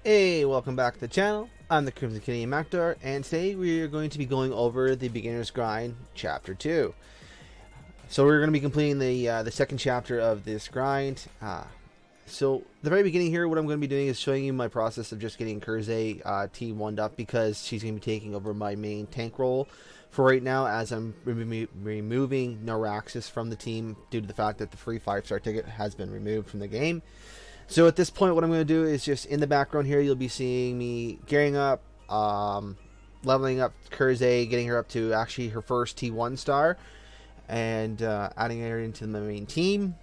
Hey, welcome back to the channel. I'm the Crimson Canadian Macdar, and today we are going to be going over the Beginner's Grind Chapter 2. So we're going to be completing the second chapter of this grind. So the very beginning here, what I'm going to be doing is showing you my process of just getting Kurze T1'd up, because she's going to be taking over my main tank role for right now, as I'm removing Noraxis from the team due to the fact that the free 5-star ticket has been removed from the game. So at this point, what I'm going to do is just in the background here, you'll be seeing me gearing up, leveling up Kurze, getting her up to actually her first T1 star, and adding her into my main team.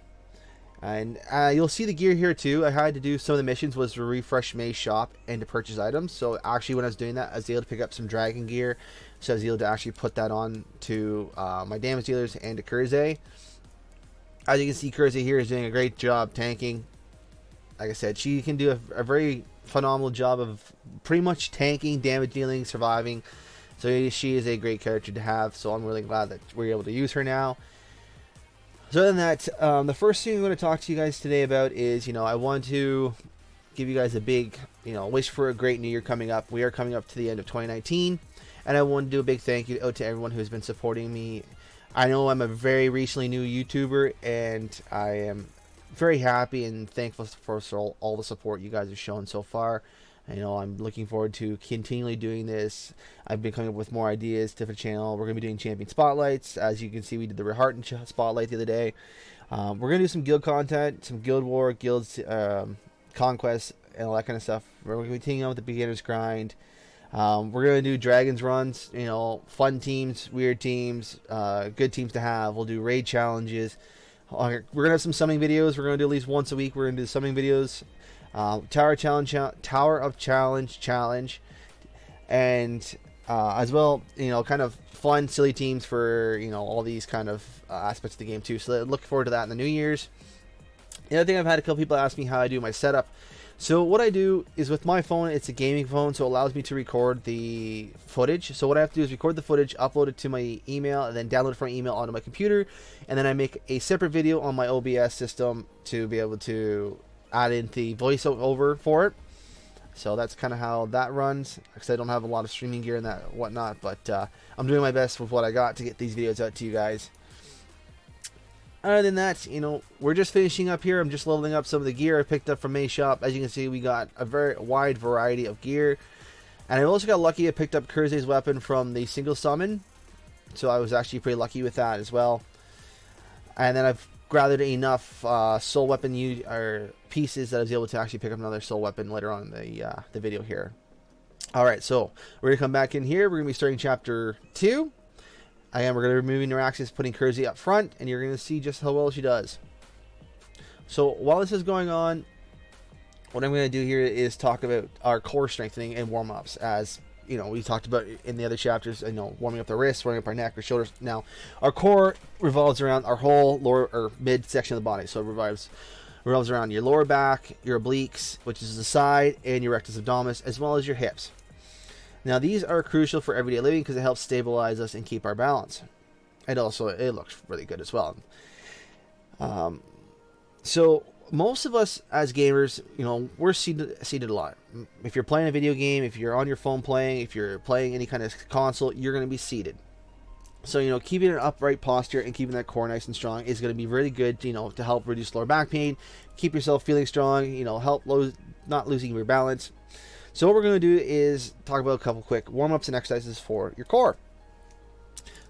And you'll see the gear here too. I had to do some of the missions was to refresh May's shop and to purchase items. So actually when I was doing that, I was able to pick up some dragon gear. So I was able to actually put that on to my damage dealers and to Kurze. As you can see, Kurze here is doing a great job tanking. Like I said, she can do a very phenomenal job of pretty much tanking, damage dealing, surviving. So she is a great character to have. So I'm really glad that we're able to use her now. So other than that, the first thing I'm going to talk to you guys today about is, I want to give you guys a big, wish for a great new year coming up. We are coming up to the end of 2019. And I want to do a big thank you out to everyone who's been supporting me. I know I'm a very recently new YouTuber, and I am very happy and thankful for all the support you guys have shown so far. I'm looking forward to continually doing this. I've been coming up with more ideas to the channel. We're going to be doing champion spotlights. As you can see, we did the Rehearten spotlight the other day. We're going to do some guild content, some guild war, guilds, conquest, and all that kind of stuff. We're going to be continuing on with the beginner's grind. We're going to do dragons runs, fun teams, weird teams, good teams to have. We'll do raid challenges. We're going to have some summoning videos. We're going to do at least once a week. We're going to do summoning videos. Tower of Challenge. And as well, kind of fun, silly teams for, all these kind of aspects of the game too. So look forward to that in the New Year's. The other thing, I've had a couple people ask me how I do my setup. So what I do is with my phone, it's a gaming phone, so it allows me to record the footage. So what I have to do is record the footage, upload it to my email, and then download it from my email onto my computer. And then I make a separate video on my OBS system to be able to add in the voiceover for it. So that's kind of how that runs, because I don't have a lot of streaming gear and that whatnot. But I'm doing my best with what I got to get these videos out to you guys. Other than that, we're just finishing up here. I'm just leveling up some of the gear I picked up from May's shop. As you can see, we got a very wide variety of gear. And I also got lucky. I picked up Kurze's weapon from the single summon. So I was actually pretty lucky with that as well. And then I've gathered enough soul weapon pieces that I was able to actually pick up another soul weapon later on in the video here. Alright, so we're going to come back in here. We're going to be starting chapter 2. Again, we're going to be removing Noraxis, putting Kurze up front, and you're going to see just how well she does. So while this is going on, what I'm going to do here is talk about our core strengthening and warm-ups. As we talked about in the other chapters, warming up the wrists, warming up our neck, our shoulders. Now, our core revolves around our whole lower or mid section of the body. So it revolves around your lower back, your obliques, which is the side, and your rectus abdominis, as well as your hips. Now these are crucial for everyday living because it helps stabilize us and keep our balance. And also it looks really good as well. So most of us as gamers, we're seated a lot. If you're playing a video game, if you're on your phone playing, if you're playing any kind of console, you're going to be seated. So, keeping an upright posture and keeping that core nice and strong is going to be really good, to help reduce lower back pain, keep yourself feeling strong, help not losing your balance. So what we're going to do is talk about a couple quick warm-ups and exercises for your core.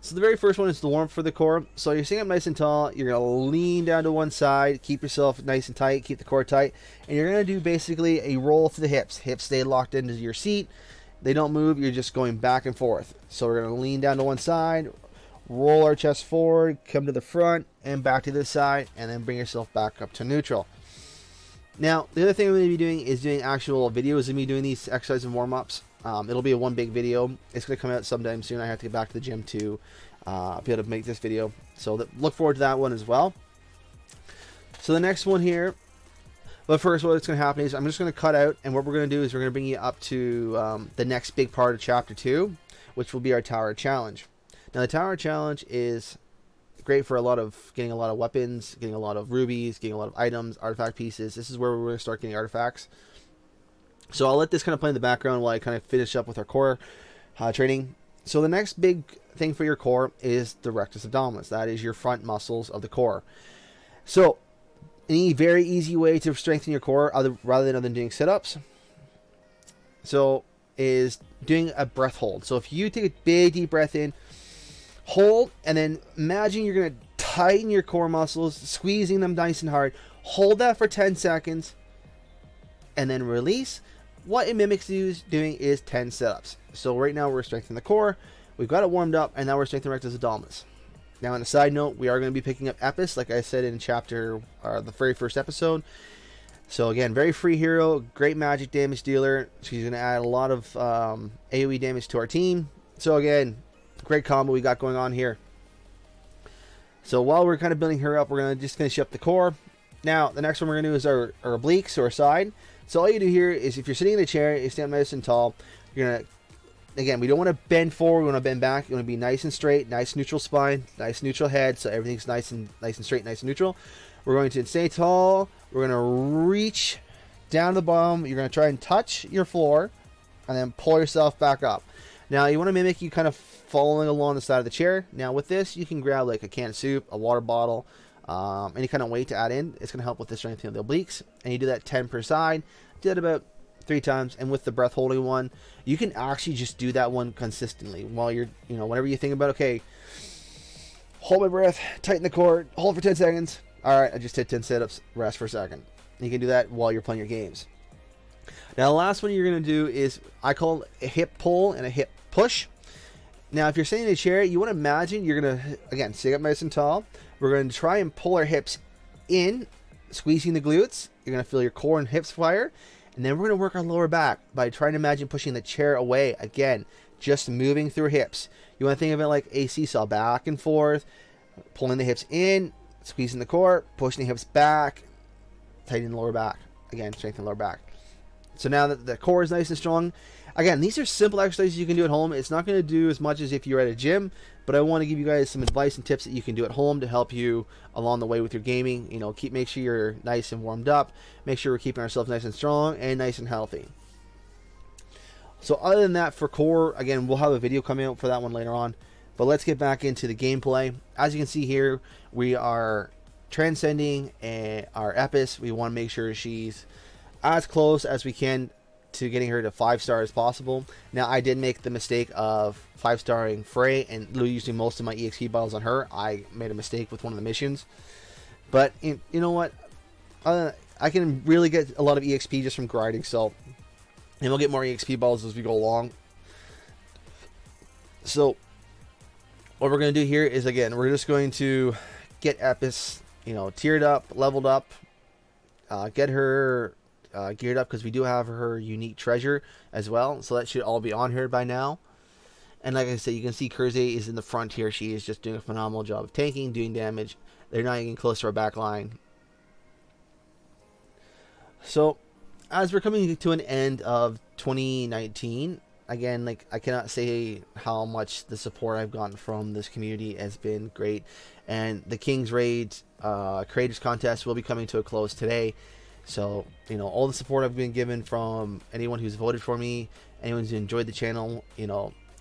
So the very first one is the warm-up for the core. So you're sitting up nice and tall. You're going to lean down to one side, keep yourself nice and tight, keep the core tight. And you're going to do basically a roll to the hips. Hips stay locked into your seat. They don't move. You're just going back and forth. So we're going to lean down to one side, roll our chest forward, come to the front, and back to this side, and then bring yourself back up to neutral. Now, the other thing I'm going to be doing is doing actual videos of me doing these exercises and warm-ups. It'll be a one big video. It's going to come out sometime soon. I have to get back to the gym to be able to make this video. So look forward to that one as well. So the next one here. But first, what's going to happen is I'm just going to cut out. And what we're going to do is we're going to bring you up to the next big part of Chapter 2, which will be our Tower Challenge. Now, the Tower Challenge is great for getting a lot of weapons, getting a lot of rubies, getting a lot of items, artifact pieces. This is where we're going to start getting artifacts. So I'll let this kind of play in the background while I kind of finish up with our core training. So the next big thing for your core is the rectus abdominis. That is your front muscles of the core. So any very easy way to strengthen your core rather than doing sit-ups, so is doing a breath hold. So if you take a big deep breath in, hold, and then imagine you're going to tighten your core muscles, squeezing them nice and hard. Hold that for 10 seconds and then release. What it mimics you doing is 10 sit-ups. So right now we're strengthening the core, we've got it warmed up, and now we're strengthening rectus abdominis. Now on a side note, we are going to be picking up Epis, like I said in the very first episode. So again, very free hero, great magic damage dealer. She's going to add a lot of AoE damage to our team. So again, great combo we got going on here. So while we're kind of building her up, we're going to just finish up the core. Now, the next one we're going to do is our obliques or side. So all you do here is if you're sitting in a chair, you stand nice and tall. You're going to, again, we don't want to bend forward, we want to bend back. You want to be nice and straight, nice neutral spine, nice neutral head, so everything's nice and straight, nice and neutral. We're going to stay tall. We're going to reach down the bottom. You're going to try and touch your floor and then pull yourself back up. Now, you want to mimic you kind of following along the side of the chair. Now, with this, you can grab like a can of soup, a water bottle, any kind of weight to add in. It's going to help with the strengthening of the obliques. And you do that 10 per side. Do that about 3 times. And with the breath holding one, you can actually just do that one consistently while you're, whenever you think about, okay, hold my breath, tighten the core, hold for 10 seconds. All right, I just did 10 sit-ups, rest for a second. You can do that while you're playing your games. Now, the last one you're going to do is, I call a hip pull and a hip push. Now, if you're sitting in a chair, you want to imagine you're going to, again, sit up nice and tall. We're going to try and pull our hips in, squeezing the glutes. You're going to feel your core and hips fire. And then we're going to work our lower back by trying to imagine pushing the chair away. Again, just moving through hips. You want to think of it like a seesaw, back and forth, pulling the hips in, squeezing the core, pushing the hips back, tightening the lower back. Again, strengthen the lower back. So now that the core is nice and strong, again, these are simple exercises you can do at home. It's not going to do as much as if you're at a gym, but I want to give you guys some advice and tips that you can do at home to help you along the way with your gaming. Make sure you're nice and warmed up. Make sure we're keeping ourselves nice and strong and nice and healthy. So other than that, for core, again, we'll have a video coming out for that one later on. But let's get back into the gameplay. As you can see here, we are transcending our Epis. We want to make sure she's as close as we can to getting her to 5-star as possible. Now, I did make the mistake of 5-starring Frey and using most of my EXP bottles on her. I made a mistake with one of the missions. But, you know what? I can really get a lot of EXP just from grinding, so... And we'll get more EXP bottles as we go along. So, what we're going to do here is, again, we're just going to get Epis, tiered up, leveled up, get her geared up, because we do have her unique treasure as well, so that should all be on her by now. And like I said, you can see Kurze is in the front here. She is just doing a phenomenal job of tanking, doing damage. They're not getting close to our back line. So, as we're coming to an end of 2019, again, I cannot say how much the support I've gotten from this community has been great. And the King's Raid Creators Contest will be coming to a close today. So, all the support I've been given from anyone who's voted for me, anyone who's enjoyed the channel,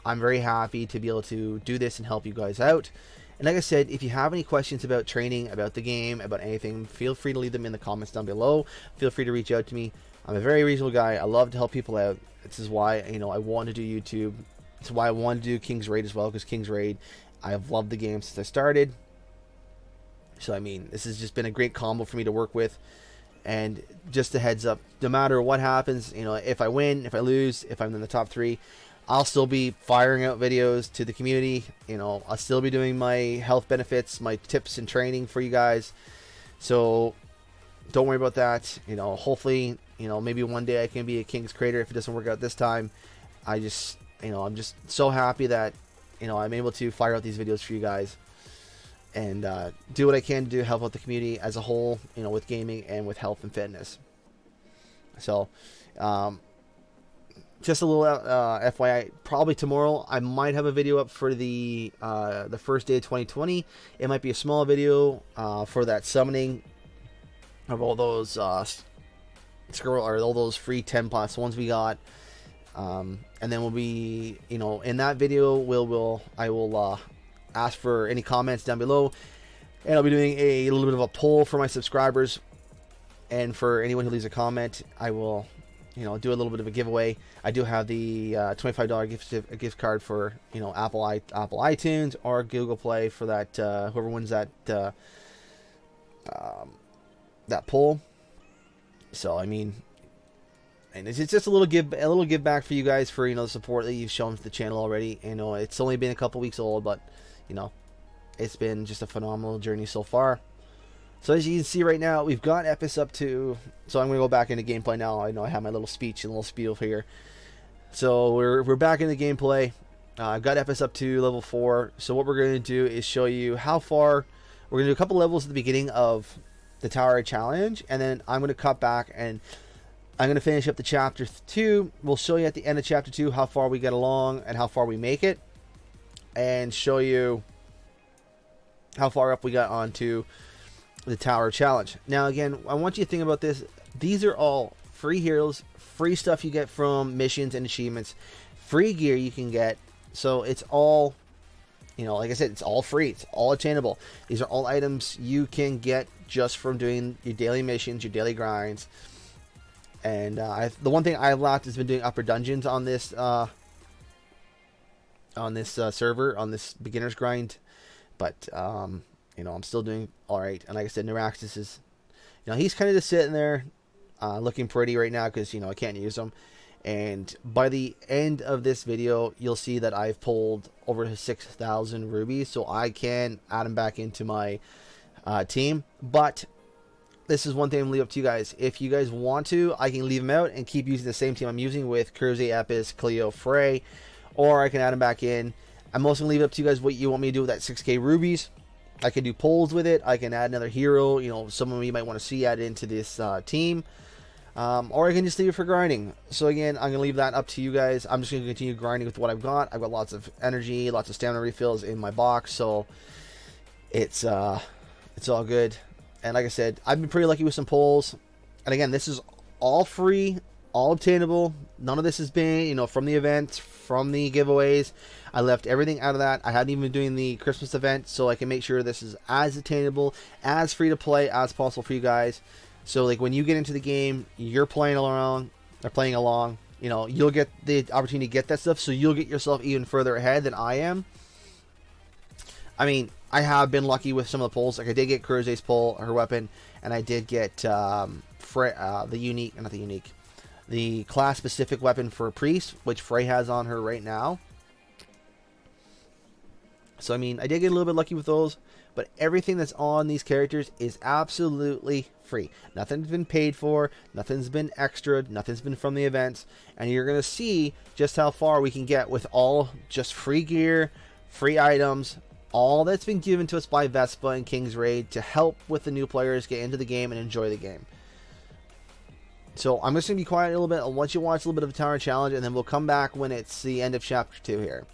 I'm very happy to be able to do this and help you guys out. And like I said, if you have any questions about training, about the game, about anything, feel free to leave them in the comments down below. Feel free to reach out to me. I'm a very reasonable guy. I love to help people out. This is why, I want to do YouTube. It's why I want to do King's Raid as well, because King's Raid, I've loved the game since I started. So, this has just been a great combo for me to work with. And just a heads up, no matter what happens, if I win, if I lose, if I'm in the top 3, I'll still be firing out videos to the community. I'll still be doing my health benefits, my tips and training for you guys. So don't worry about that. Hopefully, maybe one day I can be a King's Creator if it doesn't work out this time. I'm just so happy that, I'm able to fire out these videos for you guys. And do what I can to help out the community as a whole, with gaming and with health and fitness. So, just a little FYI, probably tomorrow I might have a video up for the first day of 2020. It might be a small video for that summoning of all those scroll, or all those free 10 plus ones we got. And then we'll be, you know, in that video, I will ask for any comments down below, and I'll be doing a little bit of a poll for my subscribers, and for anyone who leaves a comment, I will, you know, do a little bit of a giveaway. I do have the $25 gift card for, you know, Apple iTunes or Google Play for that whoever wins that that poll. So I mean, and it's just a little give back for you guys for, you know, the support that you've shown to the channel already. You know, it's only been a couple weeks old, but you know, it's been just a phenomenal journey so far. So as you can see right now, we've got Epis up to, so I'm going to go back into gameplay now. I know I have my little speech and little spiel here. So we're back into gameplay. I've got Epis up to level 4. So what we're going to do is show you how far. We're going to do a couple levels at the beginning of the Tower Challenge, and then I'm going to cut back and I'm going to finish up the chapter 2. We'll show you at the end of chapter 2 how far we get along and how far we make it, and show you how far up we got onto the Tower Challenge. Now again, I want you to think about this. These are all free heroes, free stuff you get from missions and achievements, free gear you can get. So it's all, you know, like I said, it's all free, it's all attainable. These are all items you can get just from doing your daily missions, your daily grinds. And the one thing I've lacked has been doing upper dungeons on this server, on this beginner's grind. But you know, I'm still doing alright. And like I said, Neuraxis is, you know, he's kind of just sitting there looking pretty right now because, you know, I can't use him. And by the end of this video, you'll see that I've pulled over 6,000 rubies, so I can add him back into my team. But this is one thing I'm leave up to you guys. If you guys want to, I can leave him out and keep using the same team I'm using with Cruzy, Epis, Cleo, Frey, or I can add him back in. I'm also going to leave it up to you guys what you want me to do with that 6k rubies. I can do polls with it. I can add another hero, you know, someone you might want to see added into this team. Or I can just leave it for grinding. So again, I'm going to leave that up to you guys. I'm just going to continue grinding with what I've got. I've got lots of energy, lots of stamina refills in my box, so it's all good. And like I said, I've been pretty lucky with some polls. And again, this is all free, all obtainable. None of this has been, you know, from the events, from the giveaways. I left everything out of that. I hadn't even been doing the Christmas event, so I can make sure this is as attainable, as free to play as possible for you guys. So like when you get into the game, you're playing along, they're playing along, you know, you'll get the opportunity to get that stuff, so you'll get yourself even further ahead than I am. I mean, I have been lucky with some of the pulls. Like I did get Cruzy's pull, her weapon, and I did get the class specific weapon for Priest, which Frey has on her right now. So I mean, I did get a little bit lucky with those, but everything that's on these characters is absolutely free. Nothing's been paid for, nothing's been extra, nothing's been from the events, and you're going to see just how far we can get with all just free gear, free items, all that's been given to us by Vespa and King's Raid to help with the new players get into the game and enjoy the game. So I'm just going to be quiet a little bit. I'll let you watch a little bit of a Tower Challenge, and then we'll come back when it's the end of Chapter 2 here.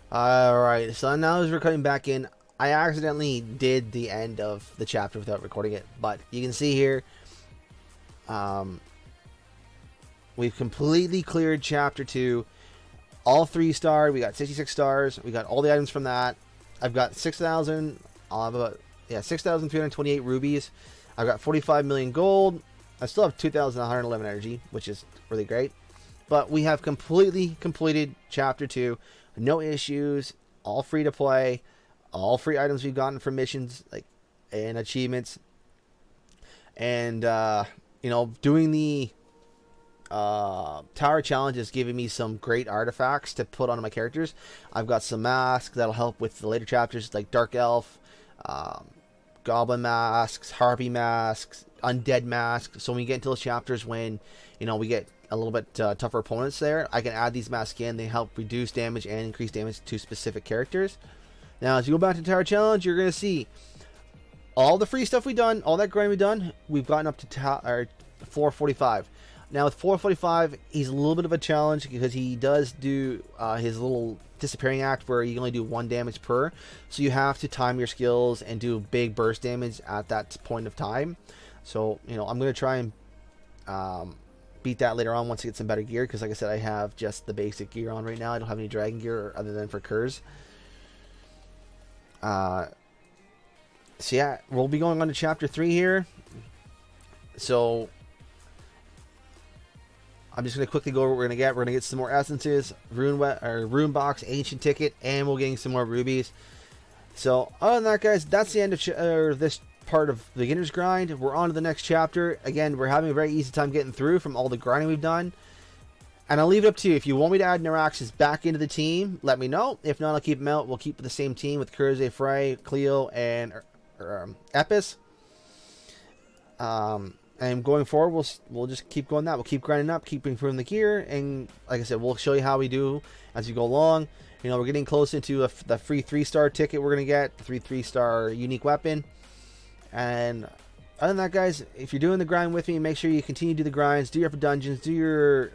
Alright, so now as we're cutting back in, I accidentally did the end of the chapter without recording it, but you can see here, we've completely cleared chapter 2, all 3 star, we got 66 stars, we got all the items from that. I've got 6,328 rubies, I've got 45 million gold, I still have 2,111 energy, which is really great, but we have completely completed chapter 2. No issues, all free to play, all free items we've gotten from missions like and achievements, and doing the tower challenge is giving me some great artifacts to put on my characters. I've got some masks that'll help with the later chapters, like Dark Elf, Goblin masks, Harpy masks, Undead masks. So when we get into those chapters when we get a little bit tougher opponents there, I can add these masks in. They help reduce damage and increase damage to specific characters. Now, as you go back to the Tower Challenge, you're going to see all the free stuff we've done, all that grind we've done. We've gotten up to 445. Now, with 445, he's a little bit of a challenge because he does do his little disappearing act where you only do 1 damage per. So you have to time your skills and do big burst damage at that point of time. So, I'm going to try and beat that later on once I get some better gear, because like I said, I have just the basic gear on right now. I don't have any dragon gear other than for Kurz. So yeah, we'll be going on to chapter 3 here. So I'm just going to quickly go over what we're going to get. We're going to get some more essences, rune box, ancient ticket, and we'll get some more rubies. So other than that, guys, that's the end of this part of the beginner's grind. We're on to the next chapter. Again, we're having a very easy time getting through from all the grinding we've done. And I'll leave it up to you. If you want me to add Naraxes back into the team, let me know. If not, I'll keep them out. We'll keep the same team with Kurze, Frey, Cleo, and Epis. And going forward, we'll just keep going that. We'll keep grinding up, keep improving the gear, and like I said, we'll show you how we do as we go along. We're getting close into the free 3-star ticket we're going to get, the 3-star unique weapon. And other than that, guys, if you're doing the grind with me, make sure you continue to do the grinds, do your dungeons, do your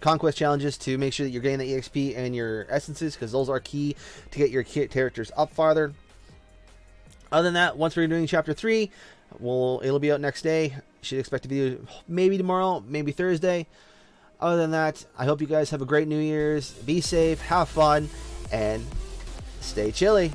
conquest challenges to make sure that you're getting the EXP and your essences, because those are key to get your characters up farther. Other than that, once we're doing chapter 3, it'll be out next day. You should expect to be maybe tomorrow, maybe Thursday. Other than that, I hope you guys have a great New Year's. Be safe, have fun, and stay chilly.